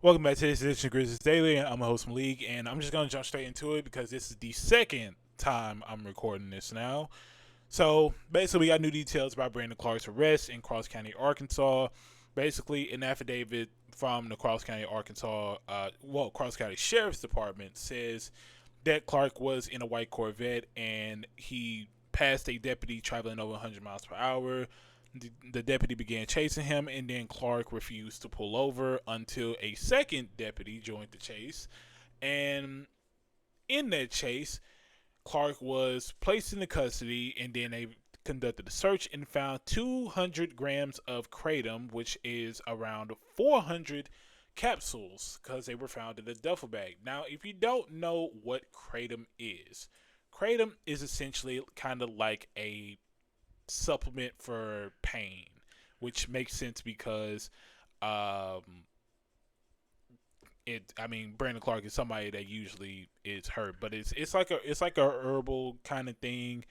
Welcome back to this edition of Grizzlies Daily. I'm a host Melek, and I'm just going to jump straight into it because this is the second time I'm recording this now. So basically, we got new details about Brandon Clarke's arrest in Cross County, Arkansas. Basically, an affidavit from the Cross County, Cross County Sheriff's Department says that Clarke was in a white Corvette and he passed a deputy traveling over 100 miles per hour. The deputy began chasing him, and then Clarke refused to pull over until a second deputy joined the chase. And in that chase, Clarke was placed into custody, and then they conducted a search and found 200 grams of kratom, which is around 400 capsules, because they were found in a duffel bag. Now, if you don't know what kratom is essentially kind of like a supplement for pain, which makes sense because um, Brandon Clarke is somebody that usually is hurt, but it's like a herbal kind of thing.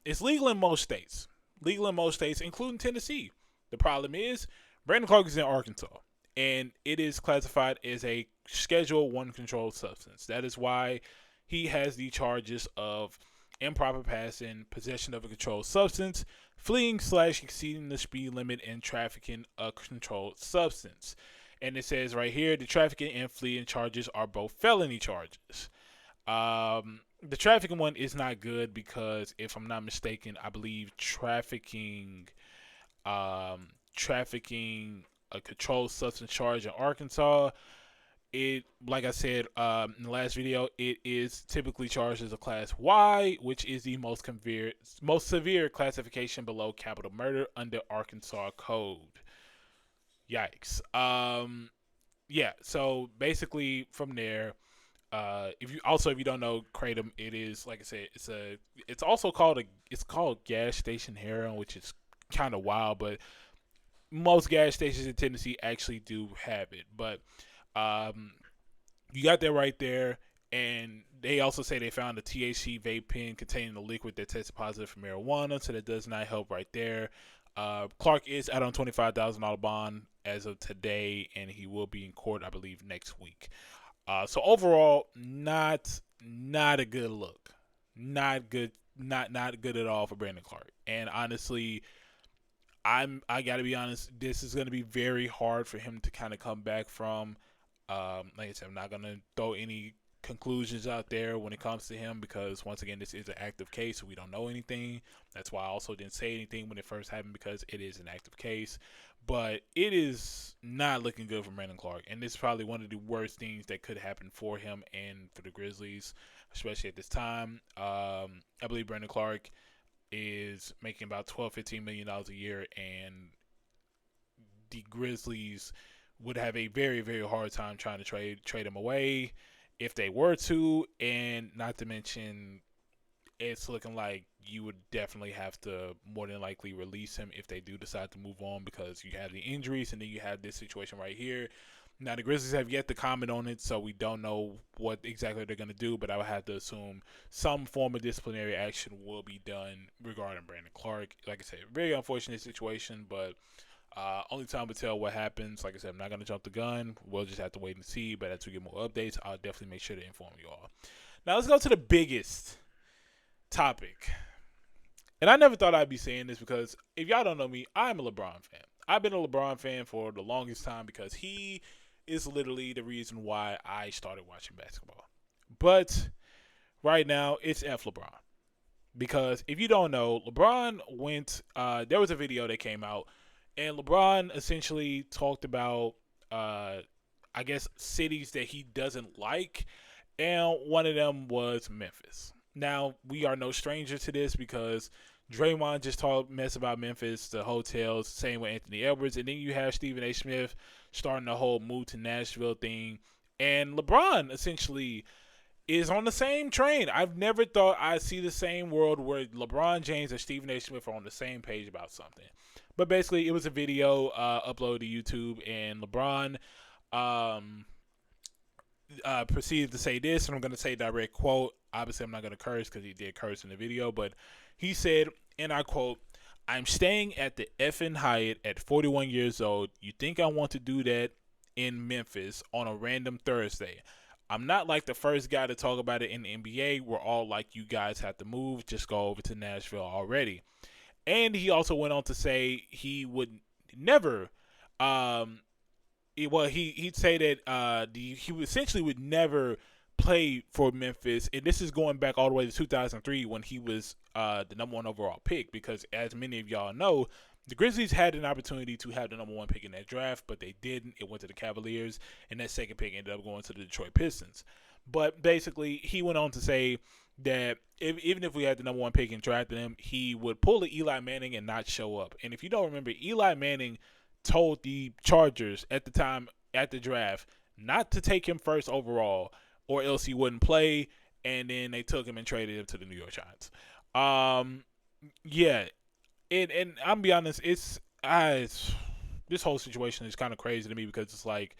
It's legal in most states, including Tennessee. The problem is Brandon Clarke is in Arkansas, and it is classified as a Schedule One controlled substance. That is why he has the charges of improper passing, possession of a controlled substance, fleeing/exceeding the speed limit, and trafficking a controlled substance. And it says right here the trafficking and fleeing charges are both felony charges. The trafficking one is not good because, if I'm not mistaken, I believe trafficking a controlled substance charge in Arkansas, it, like I said in the last video, it is typically charged as a class Y, which is the most severe classification below capital murder under Arkansas code. Yikes. Yeah. So basically, from there, if you don't know kratom, it is, like I said, it's also called gas station heroin, which is kind of wild, but most gas stations in Tennessee actually do have it. But um, you got that right there. And they also say they found a THC vape pen containing a liquid that tested positive for marijuana, so that does not help right there. Clarke is out on $25,000 bond as of today, and he will be in court, I believe, next week. So overall, not a good look, not good, not good at all for Brandon Clarke. And honestly, I got to be honest, this is going to be very hard for him to kind of come back from. Like I said, I'm not going to throw any conclusions out there when it comes to him because, once again, this is an active case, so we don't know anything. That's why I also didn't say anything when it first happened, because it is an active case. But it is not looking good for Brandon Clarke, and this is probably one of the worst things that could happen for him and for the Grizzlies, especially at this time. I believe Brandon Clarke is making about $12-15 million a year, and the Grizzlies would have a very, very hard time trying to trade him away if they were to. And not to mention, it's looking like you would definitely have to more than likely release him if they do decide to move on, because you have the injuries and then you have this situation right here. Now, the Grizzlies have yet to comment on it, so we don't know what exactly they're going to do, but I would have to assume some form of disciplinary action will be done regarding Brandon Clarke. Like I said, very unfortunate situation, but only time will tell what happens. Like I said, I'm not going to jump the gun. We'll just have to wait and see, but as we get more updates, I'll definitely make sure to inform you all. Now, let's go to the biggest topic. And I never thought I'd be saying this because, if y'all don't know me, I'm a LeBron fan. I've been a LeBron fan for the longest time because he is literally the reason why I started watching basketball. But right now, it's F LeBron. Because if you don't know, LeBron there was a video that came out, and LeBron essentially talked about, I guess, cities that he doesn't like, and one of them was Memphis. Now, we are no stranger to this because Draymond just talked mess about Memphis, the hotels, same with Anthony Edwards, and then you have Stephen A. Smith starting the whole move to Nashville thing, and LeBron essentially is on the same train. I've never thought I'd see the same world where LeBron James and Stephen A. Smith are on the same page about something. But basically, it was a video uploaded to YouTube, and LeBron um, proceeded to say this, and I'm going to say direct quote. Obviously, I'm not going to curse because he did curse in the video, but he said, and I quote, "I'm staying at the effing Hyatt at 41 years old. You think I want to do that in Memphis on a random Thursday. I'm not like the first guy to talk about it in the NBA. We're all like, you guys have to move. Just go over to Nashville already. And he also went on to say he would never, he'd say that he essentially would never play for Memphis, and this is going back all the way to 2003 when he was the number one overall pick. Because as many of y'all know, the Grizzlies had an opportunity to have the number one pick in that draft, but they didn't. It went to the Cavaliers, and that second pick ended up going to the Detroit Pistons. But basically, he went on to say that even if we had the number one pick and drafted him, he would pull the Eli Manning and not show up. And if you don't remember, Eli Manning told the Chargers at the time at the draft not to take him first overall, or else he wouldn't play. And then they took him and traded him to the New York Giants. Yeah, and I'm be honest, it's this whole situation is kind of crazy to me because it's like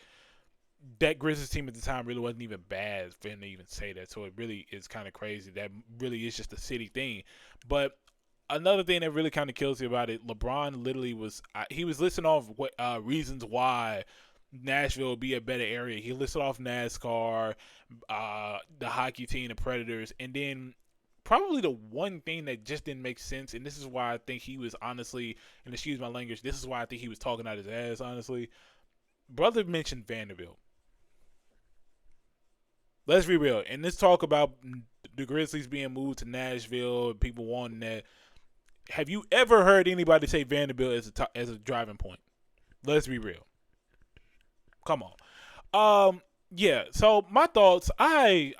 that Grizzlies team at the time really wasn't even bad for him to even say that. So it really is kind of crazy. That really is just a city thing. But another thing that really kind of kills me about it, LeBron literally he was listing off reasons why Nashville would be a better area. He listed off NASCAR, the hockey team, the Predators, and then probably the one thing that just didn't make sense, and this is why I think he was honestly, and excuse my language, this is why I think he was talking out his ass, honestly. Brother mentioned Vanderbilt. Let's be real. And let's talk about the Grizzlies being moved to Nashville and people wanting that. Have you ever heard anybody say Vanderbilt as a driving point? Let's be real. Come on. Yeah. So my thoughts. I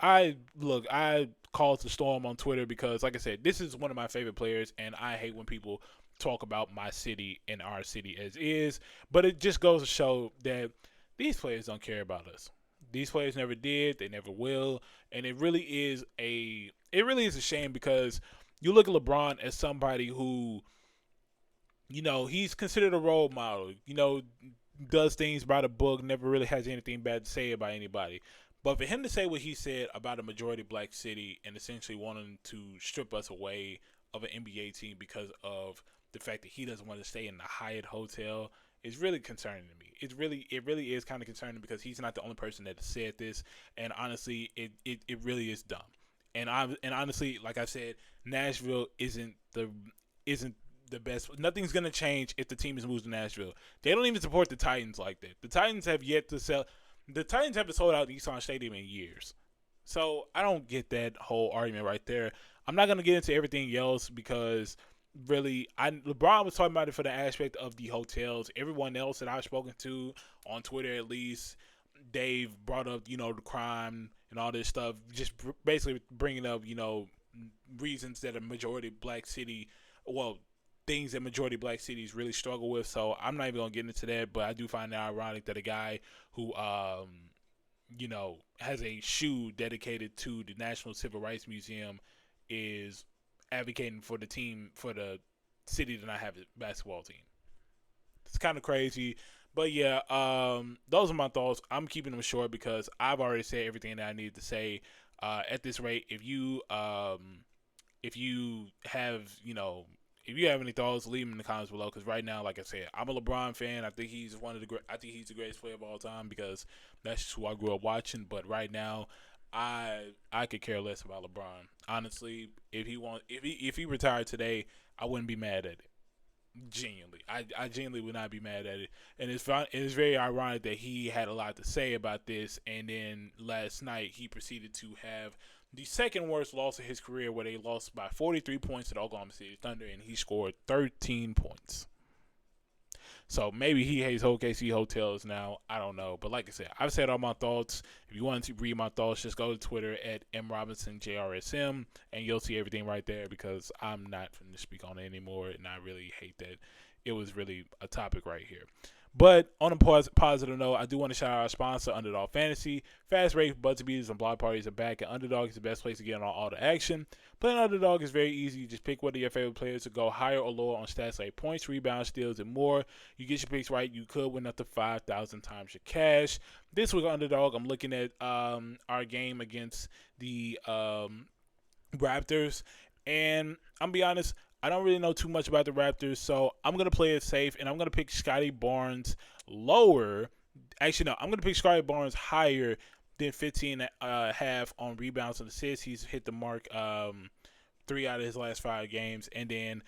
caused the storm on Twitter because, like I said, this is one of my favorite players, and I hate when people talk about my city and our city as is. But it just goes to show that these players don't care about us. These players never did. They never will. And it really is a shame because you look at LeBron as somebody who, he's considered a role model. Does things by the book, never really has anything bad to say about anybody. But for him to say what he said about a majority black city and essentially wanting to strip us away of an NBA team because of the fact that he doesn't want to stay in the Hyatt Hotel is really concerning to me. It really is kind of concerning because he's not the only person that said this, and honestly, it really is dumb. And honestly, like I said, Nashville isn't the best. Nothing's gonna change if the team is moved to Nashville. They don't even support the Titans like that. The Titans have yet to sell. The Titans haven't sold out Nissan Stadium in years. So I don't get that whole argument right there. I'm not gonna get into everything else because really, LeBron was talking about it for the aspect of the hotels. Everyone else that I've spoken to on Twitter, at least, they've brought up the crime and all this stuff, just basically bringing up reasons that a majority black city, well, things that majority black cities really struggle with. So I'm not even gonna get into that, but I do find it ironic that a guy who has a shoe dedicated to the National Civil Rights Museum is advocating for the city to not have a basketball team. It's kind of crazy, but yeah, those are my thoughts. I'm keeping them short because I've already said everything that I needed to say. At this rate, if you have any thoughts, leave them in the comments below. Because right now, like I said, I'm a LeBron fan. I think he's the greatest player of all time because that's just who I grew up watching. But right now, I could care less about LeBron. Honestly, if he retired today, I wouldn't be mad at it. Genuinely, I genuinely would not be mad at it. And it's very ironic that he had a lot to say about this, and then last night he proceeded to have the second worst loss of his career, where they lost by 43 points to the Oklahoma City Thunder, and he scored 13 points. So maybe he hates OKC hotels now. I don't know. But like I said, I've said all my thoughts. If you want to read my thoughts, just go to Twitter at MRobinsonJRSM, and you'll see everything right there because I'm not going to speak on it anymore, and I really hate that it was really a topic right here. But on a positive note, I do want to shout out our sponsor, Underdog Fantasy. Fast rate, buzzer beaters, and block parties are back, and Underdog is the best place to get on all the action. Playing Underdog is very easy. You just pick one of your favorite players to go higher or lower on stats like points, rebounds, steals, and more. You get your picks right, you could win up to 5,000 times your cash. This week on Underdog, I'm looking at our game against the Raptors, and I'm be honest, I don't really know too much about the Raptors, so I'm going to play it safe, and I'm going to pick Scotty Barnes lower Actually, no, I'm going to pick Scottie Barnes higher than 15 half on rebounds and assists. He's hit the mark 3 out of his last 5 games. And then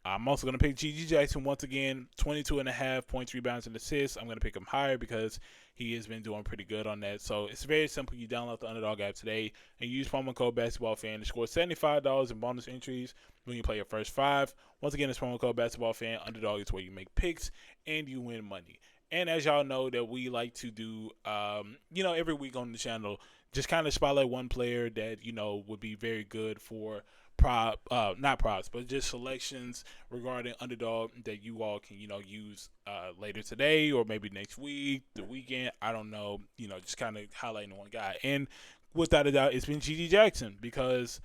I'm also going to pick G.G. Jackson once again, 22 and a half points, rebounds, and assists. I'm going to pick him higher because he has been doing pretty good on that. So it's very simple. You download the Underdog app today and use promo code BasketballFan to score $75 in bonus entries when you play your first 5. Once again, it's promo code BasketballFan. Underdog is where you make picks and you win money. And as y'all know that we like to do, every week on the channel, just kind of spotlight one player that, would be very good for not props, but just selections regarding Underdog that you all can, use later today or maybe next week, the weekend. I don't know, just kind of highlighting one guy. And without a doubt, it's been G.G. Jackson because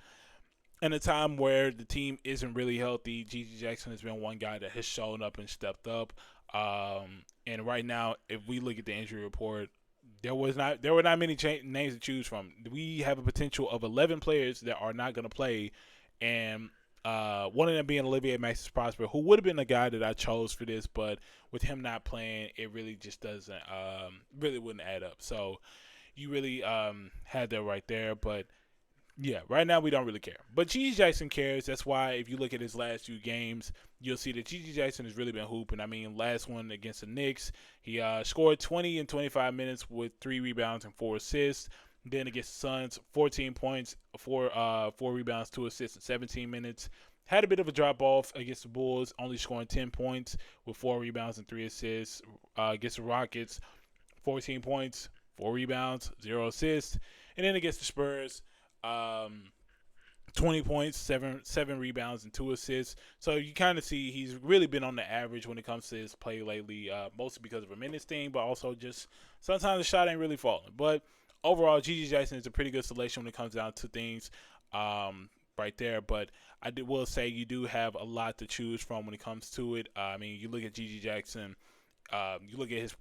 in a time where the team isn't really healthy, G.G. Jackson has been one guy that has shown up and stepped up. And right now, if we look at the injury report, there were not many names to choose from. We have a potential of 11 players that are not going to play, and one of them being Olivier Maxis Prosper, who would have been the guy that I chose for this, but with him not playing, it really just doesn't really wouldn't add up. So you really had that right there, but. Yeah, right now we don't really care. But G.G. Jackson cares. That's why if you look at his last 2 games, you'll see that G.G. Jackson has really been hooping. I mean, last one against the Knicks, he scored 20 in 25 minutes with 3 rebounds and 4 assists. Then against the Suns, 14 points, 4 rebounds, 2 assists in 17 minutes. Had a bit of a drop-off against the Bulls, only scoring 10 points with 4 rebounds and 3 assists. Against the Rockets, 14 points, 4 rebounds, 0 assists. And then against the Spurs, 20 points, seven rebounds, and 2 assists. So you kind of see he's really been on the average when it comes to his play lately, mostly because of a minutes thing, but also just sometimes the shot ain't really falling. But overall, G.G. Jackson is a pretty good selection when it comes down to things right there. But will say you do have a lot to choose from when it comes to it. I mean, you look at G.G. Jackson, you look at his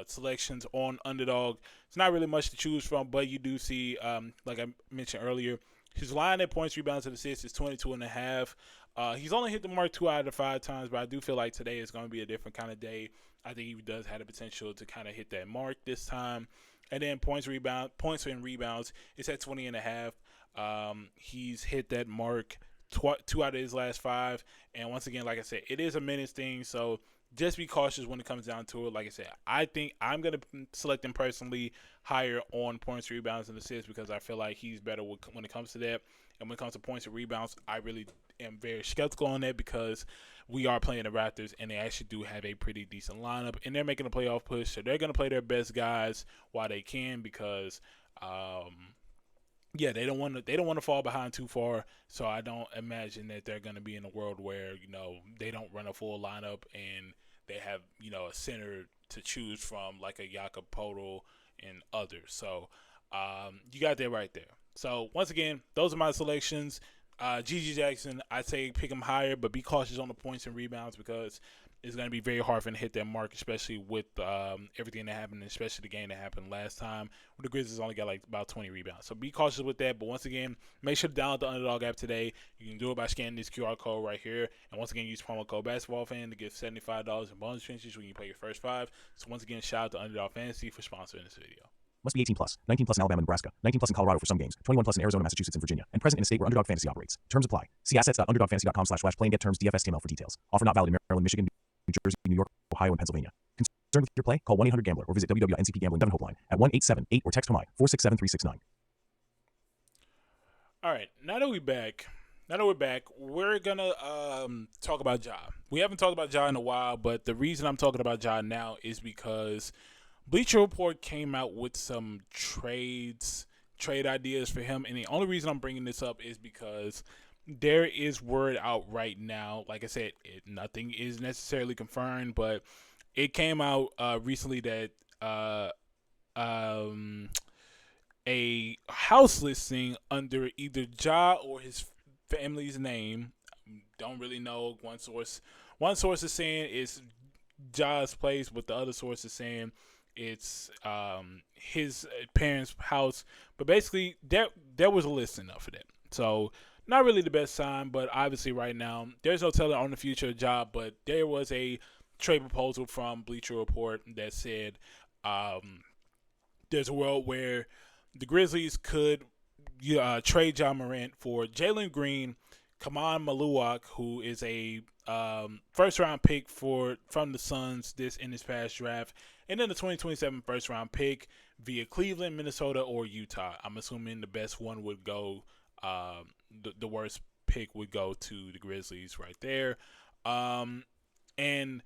selections on Underdog. It's not really much to choose from, but you do see, like I mentioned earlier, his line at points, rebounds, and assists is 22.5. He's only hit the mark 2 out of 5 times, but I do feel like today is going to be a different kind of day. I think he does have the potential to kind of hit that mark this time. And then points and rebounds, it's at 20.5. He's hit that mark 2 out of his last 5. And once again, like I said, it is a minutes thing, so just be cautious when it comes down to it. Like I said, I think I'm going to select him personally higher on points, rebounds, and assists because I feel like he's better when it comes to that. And when it comes to points and rebounds, I really am very skeptical on that because we are playing the Raptors, and they actually do have a pretty decent lineup, and they're making a playoff push, so they're going to play their best guys while they can because they don't want to fall behind too far. So I don't imagine that they're going to be in a world where they don't run a full lineup and they have a center to choose from like a Jakob Poeltl and others. So you got that right there. So once again, those are my selections. G.G. Jackson, I'd say pick him higher, but be cautious on the points and rebounds because it's going to be very hard for him to hit that mark, especially with everything that happened, especially the game that happened last time where the Grizzlies only got like about 20 rebounds. So be cautious with that. But once again, make sure to download the Underdog app today. You can do it by scanning this QR code right here. And once again, use promo code BasketballFan to get $75 in bonus entries when you play your first 5. So once again, shout out to Underdog Fantasy for sponsoring this video. Must be 18 plus. 19 plus in Alabama and Nebraska. 19 plus in Colorado for some games. 21 plus in Arizona, Massachusetts, and Virginia. And present in a state where Underdog Fantasy operates. Terms apply. See assets.underdogfantasy.com/play and get terms DFSTML for details. Offer not valid in Maryland, Michigan, New Jersey, New York, Ohio, and Pennsylvania. Concerned with your play? Call 1-800-GAMBLER or visit www.ncpgambling.helpline at 1-878-8 or text HOMI 467-369. All right, now that we're back, we're gonna talk about Ja. We haven't talked about Ja in a while, but the reason I'm talking about Ja now is because Bleacher Report came out with some trade ideas for him, and the only reason I'm bringing this up is because there is word out right now. Like I said, nothing is necessarily confirmed, but it came out recently that a house listing under either Ja or his family's name. Don't really know. One source is saying it's Ja's place, but the other source is saying it's his parents' house. But basically, there was a listing up for that. So not really the best sign, but obviously right now there's no telling on the future of Ja. But there was a trade proposal from Bleacher Report that said There's a world where the Grizzlies could trade John Morant for Jalen Green, Kaman Maluak, who is a first round pick from the Suns in this past draft, and then the 2027 first round pick via Cleveland, Minnesota, or Utah. I'm assuming the best one would go, the worst pick would go to the Grizzlies right there. And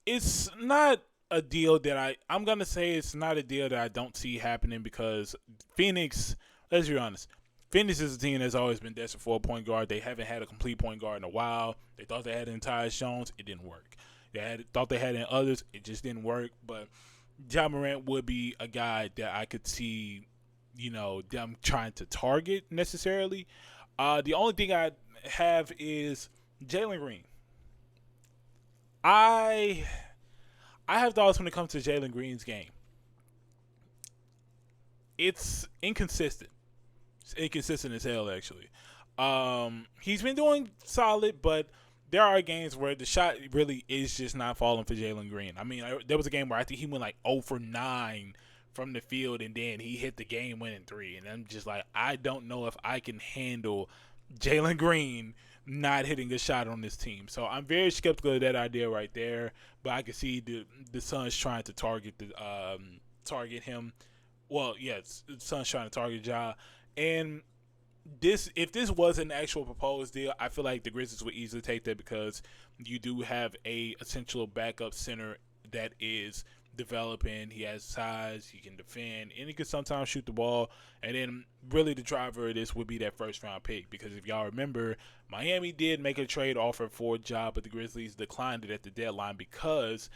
it's not a deal that I'm gonna say it's not a deal that I don't see happening because Phoenix, let's be honest, Phoenix is a team that's always been desperate for a point guard. They haven't had a complete point guard in a while. They thought they had Tyus Jones, it didn't work. Thought they had in others, it just didn't work. But John Morant would be a guy that I could see, them trying to target necessarily. The only thing I have is Jalen Green. I have thoughts when it comes to Jalen Green's game. It's inconsistent. It's inconsistent as hell, actually. He's been doing solid, but there are games where the shot really is just not falling for Jalen Green. I mean, there was a game where I think he went like 0 for 9 from the field, and then he hit the game-winning 3. And I'm just like, I don't know if I can handle Jalen Green not hitting a shot on this team. So I'm very skeptical of that idea right there. But I can see the Suns trying to target him. Well, yes, the Suns trying to target Ja. And if this was an actual proposed deal, I feel like the Grizzlies would easily take that because you do have a essential backup center that is developing. He has size, he can defend, and he can sometimes shoot the ball. And then really the driver of this would be that first round pick, because if y'all remember, Miami did make a trade offer for a job, but the Grizzlies declined it at the deadline because,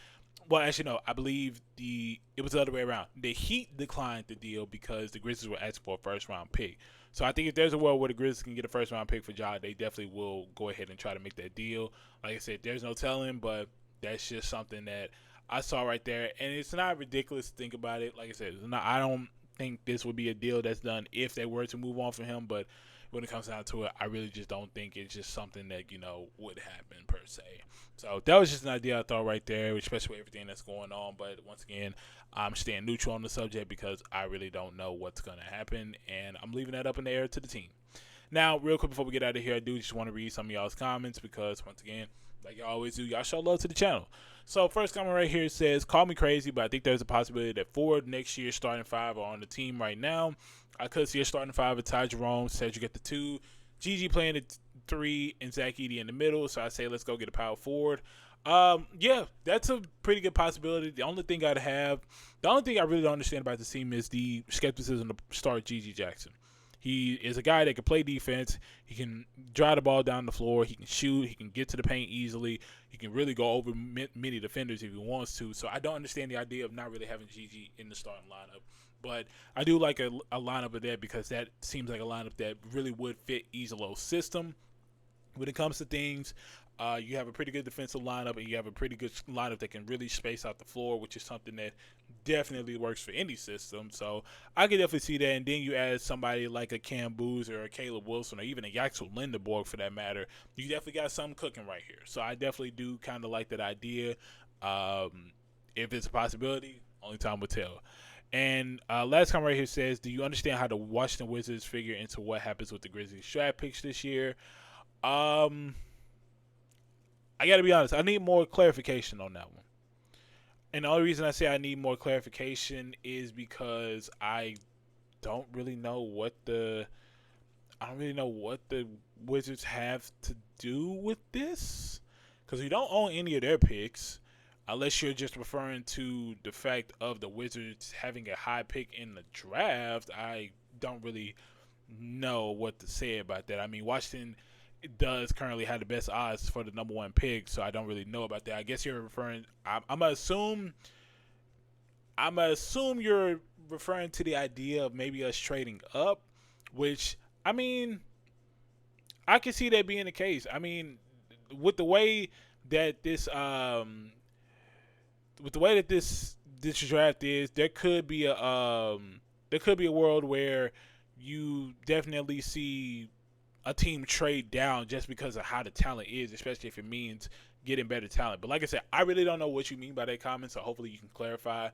well, actually no, I believe it was the other way around. The Heat declined the deal because the Grizzlies were asking for a first round pick. So I think if there's a world where the Grizzlies can get a first round pick for Ja, they definitely will go ahead and try to make that deal. Like I said, there's no telling, but that's just something that I saw right there, and it's not ridiculous to think about it. Like I said, I don't think this would be a deal that's done if they were to move on from him, but when it comes down to it, I really just don't think it's just something that, would happen per se. So that was just an idea I thought right there, especially with everything that's going on. But once again, I'm staying neutral on the subject because I really don't know what's going to happen, and I'm leaving that up in the air to the team. Now, real quick before we get out of here, I do just want to read some of y'all's comments because, once again, like y'all always do, y'all show love to the channel. So first comment right here says, call me crazy, but I think there's a possibility that 4 next year's starting 5 are on the team right now. I could see a starting 5 of Ty Jerome, Cedric at the 2, Gigi playing at 3, and Zach Edey in the middle. So I say let's go get a power forward. Yeah, that's a pretty good possibility. The only thing I really don't understand about this team is the skepticism to start Gigi Jackson. He is a guy that can play defense. He can drive the ball down the floor. He can shoot. He can get to the paint easily. He can really go over many defenders if he wants to. So I don't understand the idea of not really having Gigi in the starting lineup. But I do like a lineup of that because that seems like a lineup that really would fit Iserloh's system. When it comes to things, you have a pretty good defensive lineup, and you have a pretty good lineup that can really space out the floor, which is something that definitely works for any system. So I can definitely see that. And then you add somebody like a Cam Boozer or a Caleb Wilson or even a Yaxel Lindeborg for that matter. You definitely got something cooking right here. So I definitely do kind of like that idea. If it's a possibility, only time will tell. And last comment right here says, do you understand how the Washington Wizards figure into what happens with the Grizzlies draft picks this year? I got to be honest, I need more clarification on that one. And the only reason I say I need more clarification is because I don't really know what the Wizards have to do with this, because we don't own any of their picks, unless you're just referring to the fact of the Wizards having a high pick in the draft. I don't really know what to say about that. I mean, Washington does currently have the best odds for the number 1 pick, so I don't really know about that. I guess you're referring. I'm gonna assume you're referring to the idea of maybe us trading up, which, I mean, I can see that being the case. I mean, with the way that this draft is, there could be a world where you definitely see a team trade down just because of how the talent is, especially if it means getting better talent. But like I said, I really don't know what you mean by that comment, so hopefully you can clarify.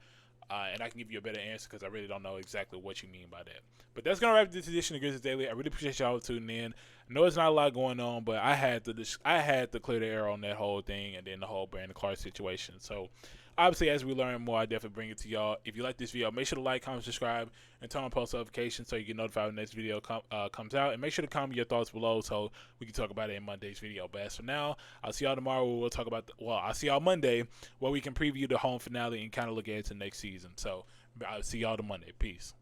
and I can give you a better answer because I really don't know exactly what you mean by that. But that's gonna wrap this edition of Grizzlies Daily. I really appreciate y'all tuning in. I know it's not a lot going on, but I had to clear the air on that whole thing and then the whole Brandon Clarke situation. So obviously, as we learn more, I definitely bring it to y'all. If you like this video, make sure to like, comment, subscribe, and turn on post notifications so you get notified when the next video comes out. And make sure to comment your thoughts below so we can talk about it in Monday's video. But as for now, I'll see y'all tomorrow where we'll talk about I'll see y'all Monday where we can preview the home finale and kind of look ahead to next season. So I'll see y'all to Monday. Peace.